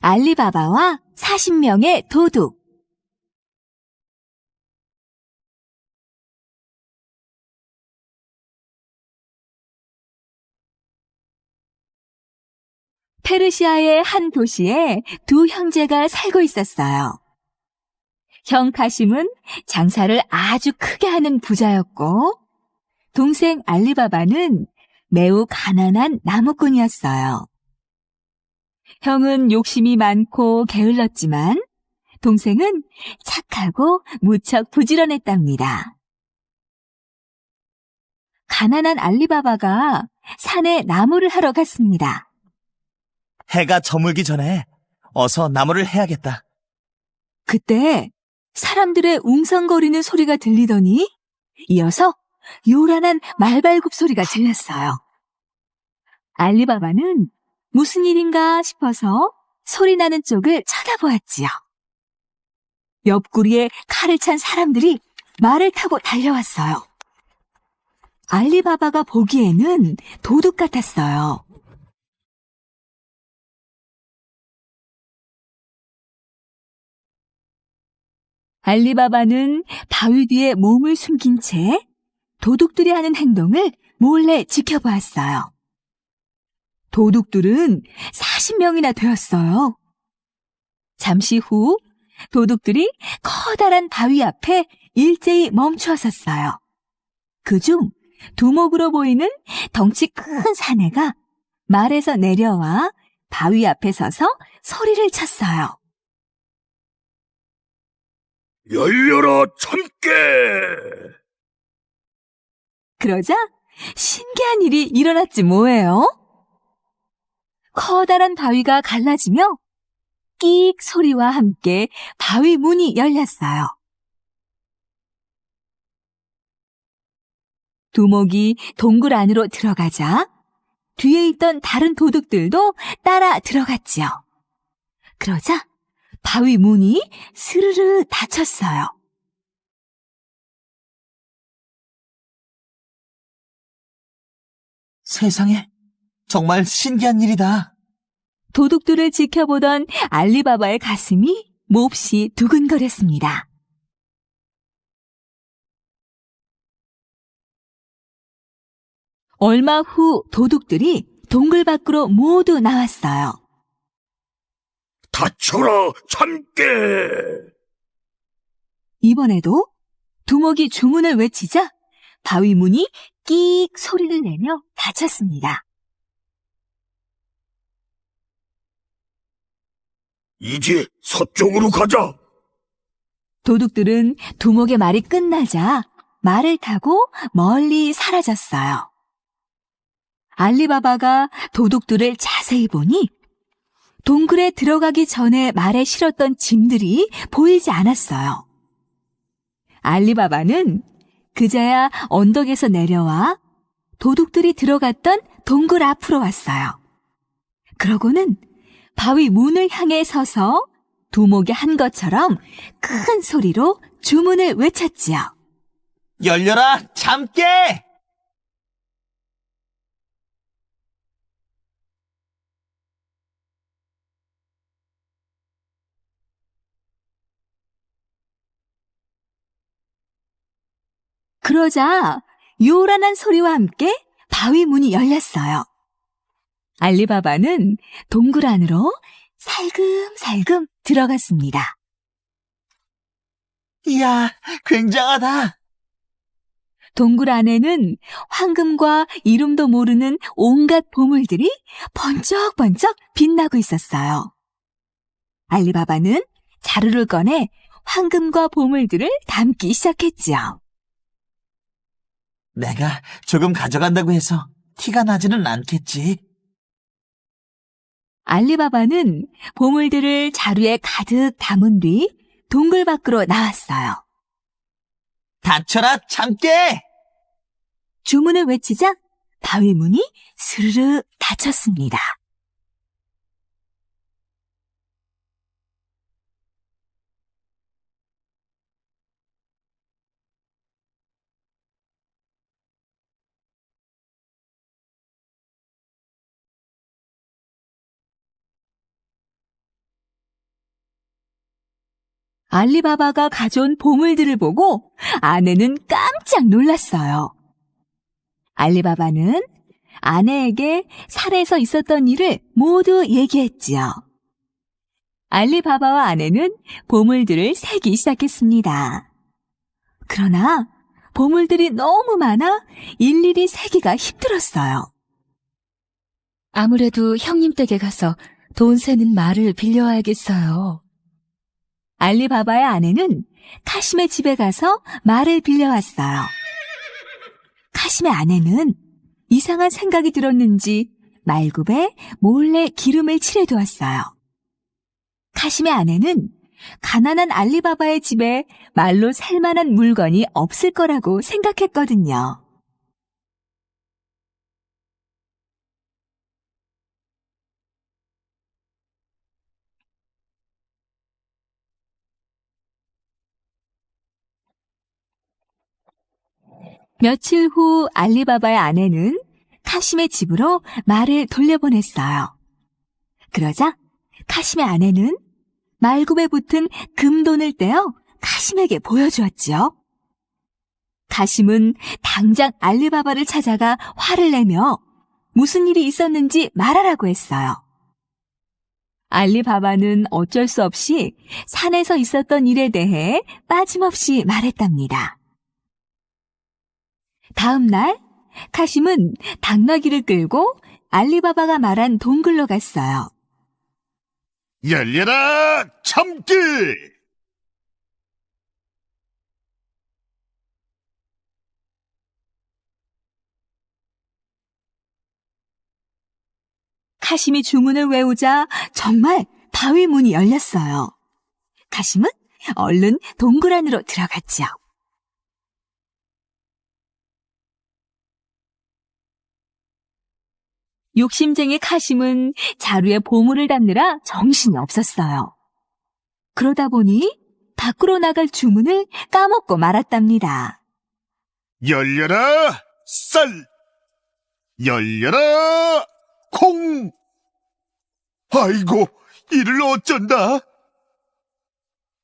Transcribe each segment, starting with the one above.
알리바바와 40명의 도둑. 페르시아의 한 도시에 두 형제가 살고 있었어요. 형 카심은 장사를 아주 크게 하는 부자였고, 동생 알리바바는 매우 가난한 나무꾼이었어요. 형은 욕심이 많고 게을렀지만 동생은 착하고 무척 부지런했답니다. 가난한 알리바바가 산에 나무를 하러 갔습니다. 해가 저물기 전에 어서 나무를 해야겠다. 그때 사람들의 웅성거리는 소리가 들리더니 이어서 요란한 말발굽 소리가 들렸어요. 알리바바는 무슨 일인가 싶어서 소리 나는 쪽을 쳐다보았지요. 옆구리에 칼을 찬 사람들이 말을 타고 달려왔어요. 알리바바가 보기에는 도둑 같았어요. 알리바바는 바위 뒤에 몸을 숨긴 채 도둑들이 하는 행동을 몰래 지켜보았어요. 도둑들은 40명이나 되었어요. 잠시 후 도둑들이 커다란 바위 앞에 일제히 멈추었었어요. 그중 두목으로 보이는 덩치 큰 사내가 말에서 내려와 바위 앞에 서서 소리를 쳤어요. 열려라 참깨! 그러자 신기한 일이 일어났지 뭐예요? 커다란 바위가 갈라지며 끽 소리와 함께 바위 문이 열렸어요. 두목이 동굴 안으로 들어가자 뒤에 있던 다른 도둑들도 따라 들어갔지요. 그러자 바위 문이 스르르 닫혔어요. 세상에, 정말 신기한 일이다. 도둑들을 지켜보던 알리바바의 가슴이 몹시 두근거렸습니다. 얼마 후 도둑들이 동굴 밖으로 모두 나왔어요. 닫혀라 참깨! 이번에도 두목이 주문을 외치자 바위 문이 끽 소리를 내며 닫혔습니다. 이제 서쪽으로 가자. 도둑들은 두목의 말이 끝나자 말을 타고 멀리 사라졌어요. 알리바바가 도둑들을 자세히 보니 동굴에 들어가기 전에 말에 실었던 짐들이 보이지 않았어요. 알리바바는 그제야 언덕에서 내려와 도둑들이 들어갔던 동굴 앞으로 왔어요. 그러고는 바위 문을 향해 서서 두목이 한 것처럼 큰 소리로 주문을 외쳤지요. 열려라 참깨! 그러자 요란한 소리와 함께 바위 문이 열렸어요. 알리바바는 동굴 안으로 살금살금 들어갔습니다. 이야, 굉장하다. 동굴 안에는 황금과 이름도 모르는 온갖 보물들이 번쩍번쩍 빛나고 있었어요. 알리바바는 자루를 꺼내 황금과 보물들을 담기 시작했지요. 내가 조금 가져간다고 해서 티가 나지는 않겠지. 알리바바는 보물들을 자루에 가득 담은 뒤 동굴 밖으로 나왔어요. 닫혀라 참깨! 주문을 외치자 바위 문이 스르르 닫혔습니다. 알리바바가 가져온 보물들을 보고 아내는 깜짝 놀랐어요. 알리바바는 아내에게 산에서 있었던 일을 모두 얘기했지요. 알리바바와 아내는 보물들을 세기 시작했습니다. 그러나 보물들이 너무 많아 일일이 세기가 힘들었어요. 아무래도 형님 댁에 가서 돈 세는 말을 빌려와야겠어요. 알리바바의 아내는 카심의 집에 가서 말을 빌려왔어요. 카심의 아내는 이상한 생각이 들었는지 말굽에 몰래 기름을 칠해두었어요. 카심의 아내는 가난한 알리바바의 집에 말로 살만한 물건이 없을 거라고 생각했거든요. 며칠 후 알리바바의 아내는 카심의 집으로 말을 돌려보냈어요. 그러자 카심의 아내는 말굽에 붙은 금돈을 떼어 카심에게 보여주었지요. 카심은 당장 알리바바를 찾아가 화를 내며 무슨 일이 있었는지 말하라고 했어요. 알리바바는 어쩔 수 없이 산에서 있었던 일에 대해 빠짐없이 말했답니다. 다음 날 카심은 당나귀를 끌고 알리바바가 말한 동굴로 갔어요. 열려라 참깨! 카심이 주문을 외우자 정말 바위 문이 열렸어요. 카심은 얼른 동굴 안으로 들어갔지요. 욕심쟁이 카심은 자루에 보물을 담느라 정신이 없었어요. 그러다 보니 밖으로 나갈 주문을 까먹고 말았답니다. 열려라 쌀! 열려라 콩! 아이고, 이를 어쩐다?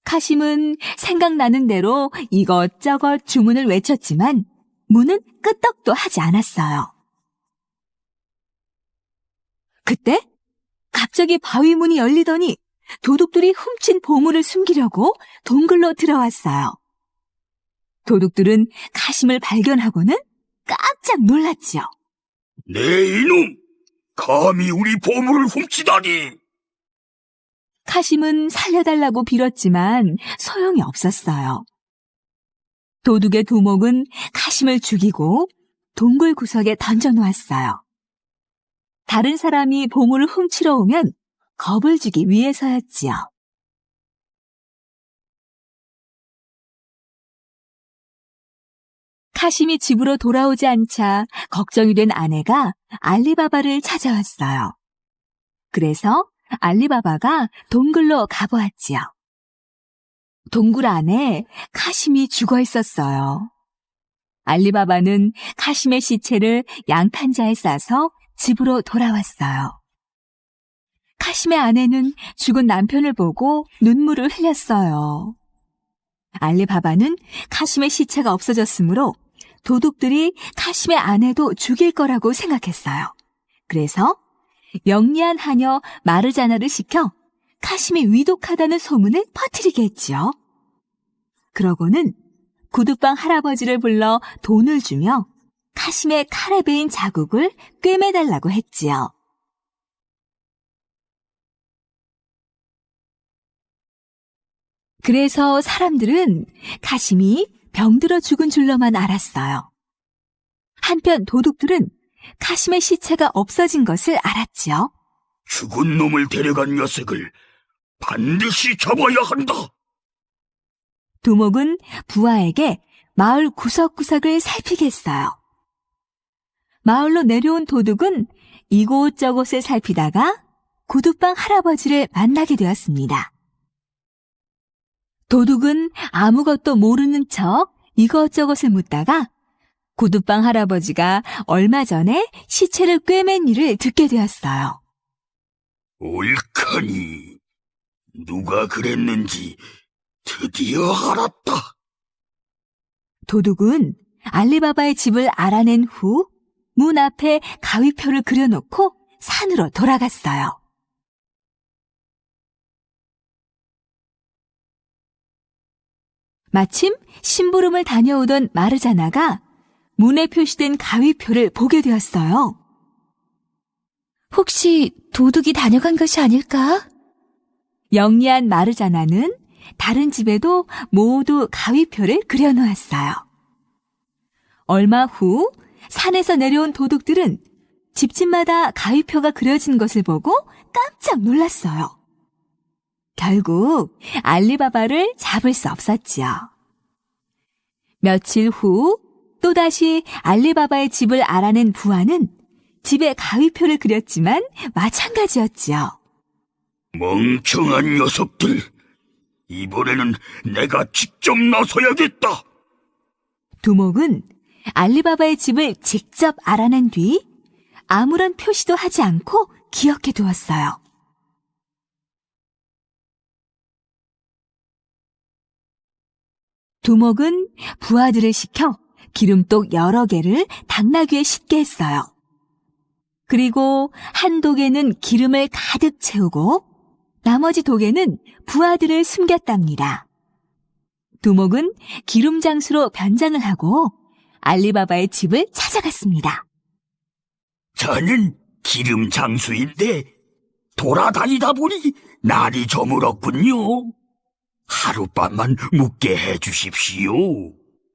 카심은 생각나는 대로 이것저것 주문을 외쳤지만 문은 끄떡도 하지 않았어요. 그때 갑자기 바위 문이 열리더니 도둑들이 훔친 보물을 숨기려고 동굴로 들어왔어요. 도둑들은 카심을 발견하고는 깜짝 놀랐지요. 네 이놈! 감히 우리 보물을 훔치다니! 카심은 살려달라고 빌었지만 소용이 없었어요. 도둑의 두목은 카심을 죽이고 동굴 구석에 던져놓았어요. 다른 사람이 보물을 훔치러 오면 겁을 주기 위해서였지요. 카심이 집으로 돌아오지 않자 걱정이 된 아내가 알리바바를 찾아왔어요. 그래서 알리바바가 동굴로 가보았지요. 동굴 안에 카심이 죽어 있었어요. 알리바바는 카심의 시체를 양탄자에 싸서 집으로 돌아왔어요. 카심의 아내는 죽은 남편을 보고 눈물을 흘렸어요. 알리바바는 카심의 시체가 없어졌으므로 도둑들이 카심의 아내도 죽일 거라고 생각했어요. 그래서 영리한 하녀 마르자나를 시켜 카심이 위독하다는 소문을 퍼뜨리게 했지요. 그러고는 구두방 할아버지를 불러 돈을 주며 카심의 칼에 베인 자국을 꿰매달라고 했지요. 그래서 사람들은 카심이 병들어 죽은 줄로만 알았어요. 한편 도둑들은 카심의 시체가 없어진 것을 알았지요. 죽은 놈을 데려간 녀석을 반드시 잡아야 한다! 두목은 부하에게 마을 구석구석을 살피게 했어요. 마을로 내려온 도둑은 이곳저곳을 살피다가 구두방 할아버지를 만나게 되었습니다. 도둑은 아무것도 모르는 척 이것저것을 묻다가 구두방 할아버지가 얼마 전에 시체를 꿰맨 일을 듣게 되었어요. 옳거니 누가 그랬는지 드디어 알았다. 도둑은 알리바바의 집을 알아낸 후 문 앞에 가위표를 그려놓고 산으로 돌아갔어요. 마침 심부름을 다녀오던 마르자나가 문에 표시된 가위표를 보게 되었어요. 혹시 도둑이 다녀간 것이 아닐까? 영리한 마르자나는 다른 집에도 모두 가위표를 그려놓았어요. 얼마 후 산에서 내려온 도둑들은 집집마다 가위표가 그려진 것을 보고 깜짝 놀랐어요. 결국 알리바바를 잡을 수 없었지요. 며칠 후 또다시 알리바바의 집을 알아낸 부하는 집에 가위표를 그렸지만 마찬가지였지요. 멍청한 녀석들. 이번에는 내가 직접 나서야겠다. 두목은 알리바바의 집을 직접 알아낸 뒤 아무런 표시도 하지 않고 기억해 두었어요. 두목은 부하들을 시켜 기름독 여러 개를 당나귀에 싣게 했어요. 그리고 한 독에는 기름을 가득 채우고 나머지 독에는 부하들을 숨겼답니다. 두목은 기름 장수로 변장을 하고 알리바바의 집을 찾아갔습니다. 저는 기름 장수인데 돌아다니다 보니 날이 저물었군요. 하룻밤만 묵게 해주십시오.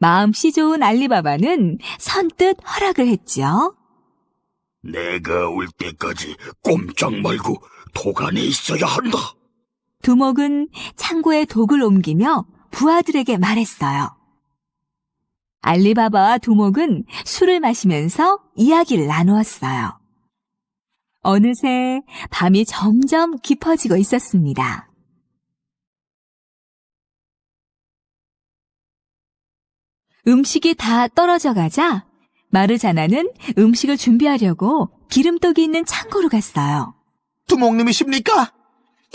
마음씨 좋은 알리바바는 선뜻 허락을 했지요. 내가 올 때까지 꼼짝 말고 독 안에 있어야 한다. 두목은 창고에 독을 옮기며 부하들에게 말했어요. 알리바바와 두목은 술을 마시면서 이야기를 나누었어요. 어느새 밤이 점점 깊어지고 있었습니다. 음식이 다 떨어져 가자 마르자나는 음식을 준비하려고 기름독이 있는 창고로 갔어요. 두목님이십니까?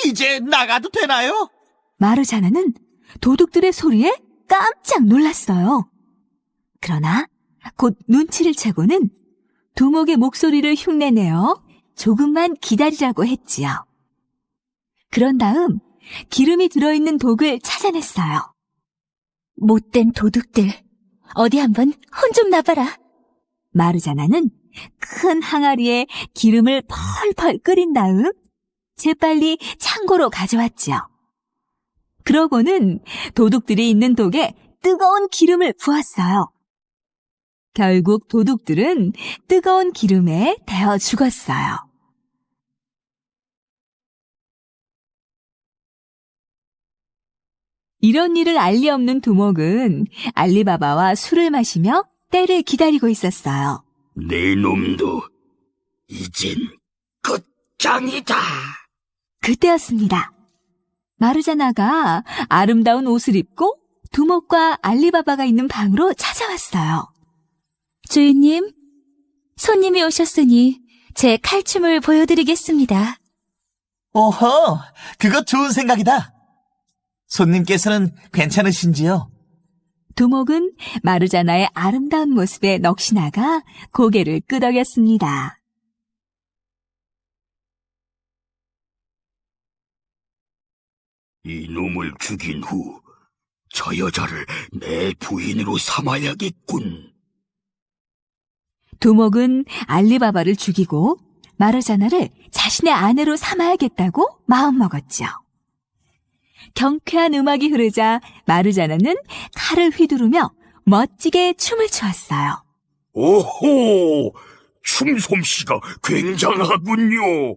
이제 나가도 되나요? 마르자나는 도둑들의 소리에 깜짝 놀랐어요. 그러나 곧 눈치를 채고는 두목의 목소리를 흉내내어 조금만 기다리라고 했지요. 그런 다음 기름이 들어있는 독을 찾아냈어요. 못된 도둑들, 어디 한번 혼 좀 나봐라. 마르자나는 큰 항아리에 기름을 펄펄 끓인 다음 재빨리 창고로 가져왔지요. 그러고는 도둑들이 있는 독에 뜨거운 기름을 부었어요. 결국 도둑들은 뜨거운 기름에 데워 죽었어요. 이런 일을 알리 없는 두목은 알리바바와 술을 마시며 때를 기다리고 있었어요. 네 놈도 이젠 끝장이다. 그때였습니다. 마르자나가 아름다운 옷을 입고 두목과 알리바바가 있는 방으로 찾아왔어요. 주인님, 손님이 오셨으니 제 칼춤을 보여드리겠습니다. 오호, 그거 좋은 생각이다. 손님께서는 괜찮으신지요? 두목은 마르자나의 아름다운 모습에 넋이 나가 고개를 끄덕였습니다. 이 놈을 죽인 후 저 여자를 내 부인으로 삼아야겠군. 두목은 알리바바를 죽이고 마르자나를 자신의 아내로 삼아야겠다고 마음먹었죠. 경쾌한 음악이 흐르자 마르자나는 칼을 휘두르며 멋지게 춤을 추었어요. 오호! 춤솜씨가 굉장하군요.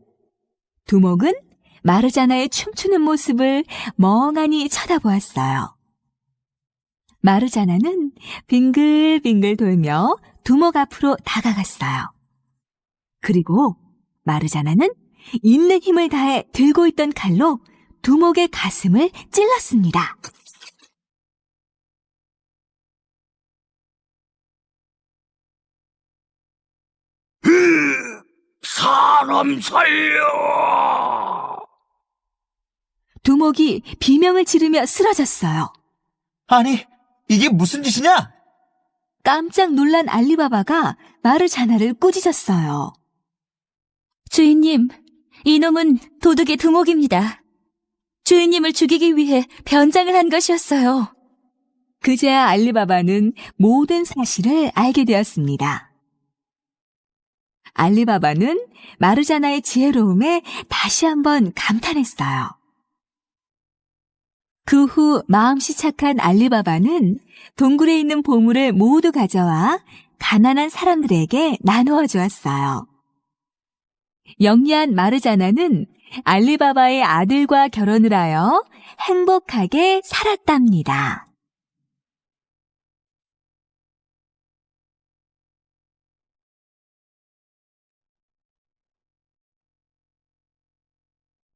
두목은 마르자나의 춤추는 모습을 멍하니 쳐다보았어요. 마르자나는 빙글빙글 돌며 두목 앞으로 다가갔어요. 그리고 마르자나는 있는 힘을 다해 들고 있던 칼로 두목의 가슴을 찔렀습니다. 사람 살려! 두목이 비명을 지르며 쓰러졌어요. 아니, 이게 무슨 짓이냐? 깜짝 놀란 알리바바가 마르자나를 꾸짖었어요. 주인님, 이놈은 도둑의 두목입니다. 주인님을 죽이기 위해 변장을 한 것이었어요. 그제야 알리바바는 모든 사실을 알게 되었습니다. 알리바바는 마르자나의 지혜로움에 다시 한번 감탄했어요. 그 후 마음씨 착한 알리바바는 동굴에 있는 보물을 모두 가져와 가난한 사람들에게 나누어 주었어요. 영리한 마르자나는 알리바바의 아들과 결혼을 하여 행복하게 살았답니다.